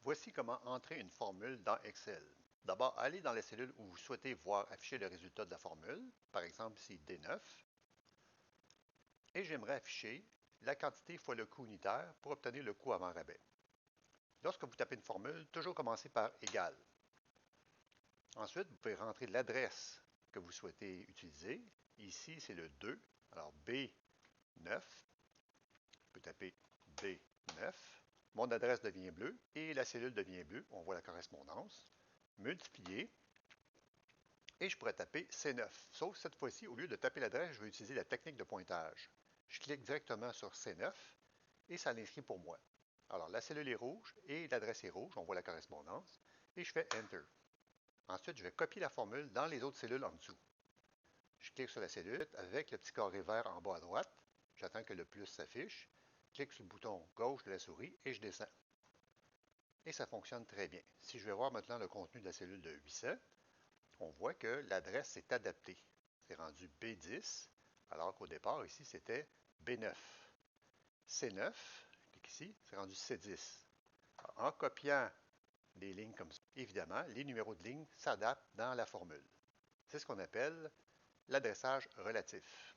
Voici comment entrer une formule dans Excel. D'abord, allez dans la cellule où vous souhaitez voir afficher le résultat de la formule, par exemple ici D9, et j'aimerais afficher la quantité fois le coût unitaire pour obtenir le coût avant rabais. Lorsque vous tapez une formule, toujours commencez par égal. Ensuite, vous pouvez rentrer l'adresse que vous souhaitez utiliser. Ici, c'est le 2, alors B9. Je peux taper B9. Mon adresse devient bleue et la cellule devient bleue. On voit la correspondance. Multiplier. Et je pourrais taper C9. Sauf cette fois-ci, au lieu de taper l'adresse, je vais utiliser la technique de pointage. Je clique directement sur C9 et ça l'inscrit pour moi. Alors, la cellule est rouge et l'adresse est rouge. On voit la correspondance. Et je fais Enter. Ensuite, je vais copier la formule dans les autres cellules en dessous. Je clique sur la cellule avec le petit carré vert en bas à droite. J'attends que le plus s'affiche. Clique sur le bouton gauche de la souris et je descends. Et ça fonctionne très bien. Si je vais voir maintenant le contenu de la cellule de 800, on voit que l'adresse s'est adaptée. C'est rendu B10, alors qu'au départ, ici, c'était B9. C9, je clique ici, c'est rendu C10. Alors, en copiant des lignes comme ça, évidemment, les numéros de ligne s'adaptent dans la formule. C'est ce qu'on appelle l'adressage relatif.